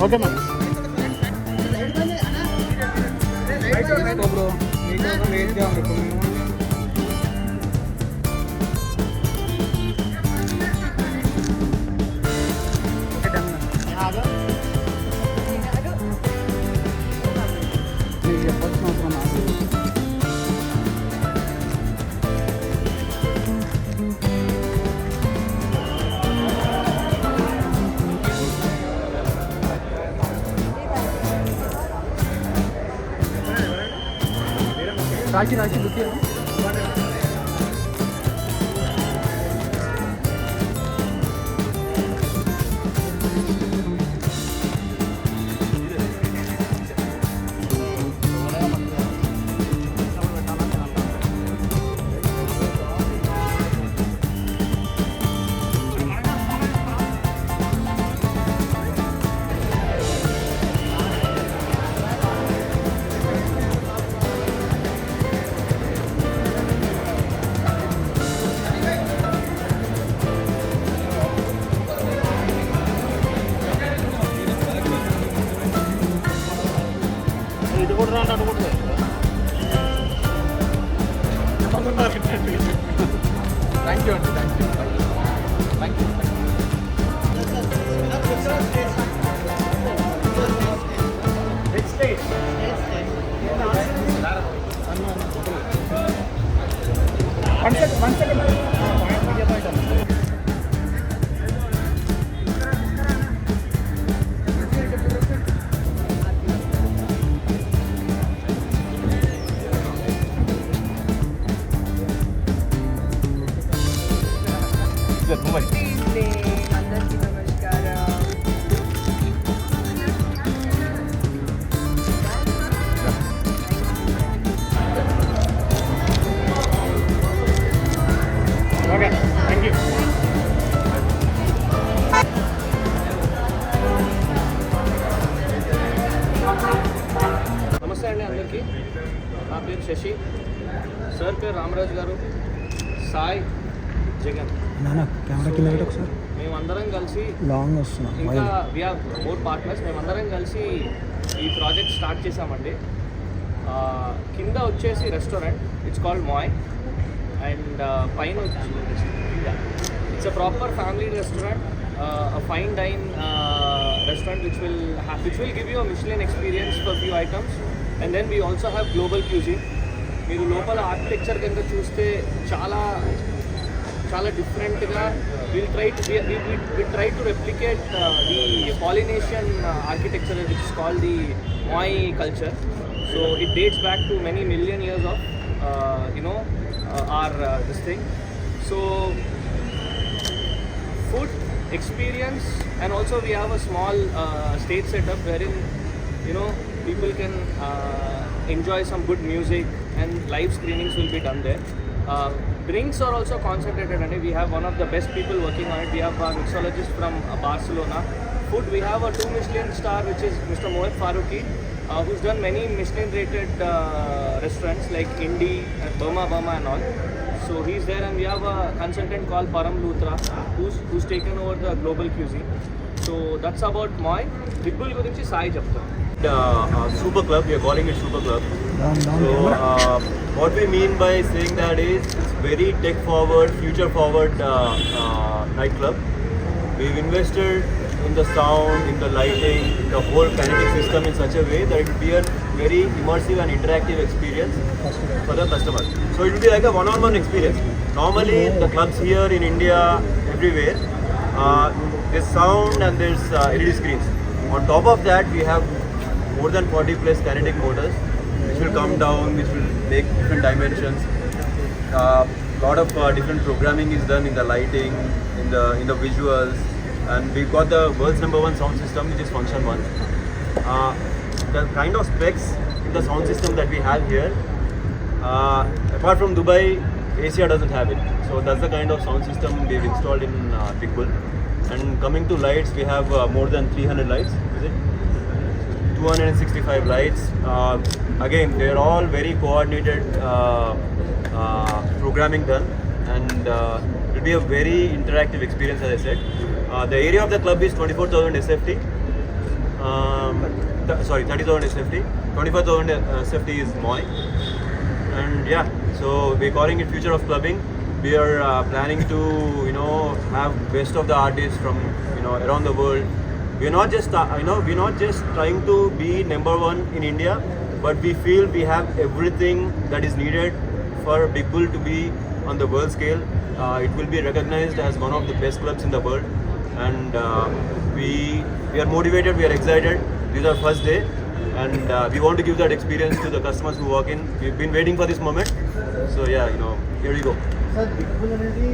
Okay ma'am. Bro మీకు చెప్పాల్సిన అవసరం నాకు. राखी राखी रुकिए. ఇది కూడా రాండి అనుకుంటుంది. థ్యాంక్ యూ అండి, thank you, thank you. One second. అందరికీ నమస్కారం. Okay, thank you. నమస్తే అండి అందరికీ. నా పేరు శశి, సార్ పేరు రామరాజు గారు, సాయి, జగన్. కెమెరా కింద ఒకసారి. మేమందరం కలిసి లాంగ్ వస్తున్నాం. ఇంకా వి హావ్ మోర్ పార్ట్నర్స్. మేమందరం కలిసి ఈ ప్రాజెక్ట్ స్టార్ట్ చేసామండి. కింద వచ్చేసి రెస్టారెంట్, ఇట్స్ కాల్డ్ మాయ్, అండ్ పైన it's a proper family restaurant, a fine dine restaurant which will give you a Michelin experience for few items, and then we also have global cuisine. మీరు లోపల architecture కనుక చూస్తే చాలా చాలా డిఫరెంట్గా we try to replicate the Polynesian architecture which is called the Moai culture. So it dates back to many million years of our this thing. So food experience, and also we have a small stage setup wherein people can enjoy some good music, and live screenings will be done there. Drinks are also concentrated, and we have one of the best people working on it. We have a mixologist from Barcelona. Food, we have a 2 Michelin star which is Mr. Mohit Farooqi, who's done many Michelin rated restaurants like Indi and Burma and all. So he's there, and we have a consultant called Param Luthra who's taken over the global cuisine. So that's about Moy. Bigbull gurinchi Sai chepta. Super Club, we are calling it Super Club. So what we mean by saying that is it's very tech forward, future forward nightclub. We've invested in the sound, in the lighting, in the whole kinetic system in such a way that it will be a very immersive and interactive experience for the customer. So it will be like a one-on-one experience. Normally the clubs here in India, everywhere, there's sound and there's LED screens. On top of that, we have more than 40 plus kinetic motors which will come down, which will make different dimensions. Lot of different programming is done in the lighting, in the visuals, and we've got the world's #1 sound system, which is Function 1. The kind of specs in the sound system that we have here, apart from Dubai, Asia doesn't have it. So that's the kind of sound system we've installed in Bigbull. And coming to lights, we have more than 300 lights. Is it? 265 lights. Again, they're all very coordinated programming done, and it will be a very interactive experience, as I said. The area of the club is 24,000 SFT, Sorry, 30,000 SFT. 25,000 SFT is Moi. And yeah, so we're calling it Future of Clubbing. We are planning to, have best of the artists from, around the world. We're not just, we're not just trying to be number one in India, but we feel we have everything that is needed for Big Bull to be on the world scale. It will be recognized as one of the best clubs in the world, and we are motivated. We are excited. This is our first day, and we want to give that experience to the customers who walk in. We've been waiting for this moment, so yeah, here we go. Sir big bull అనేది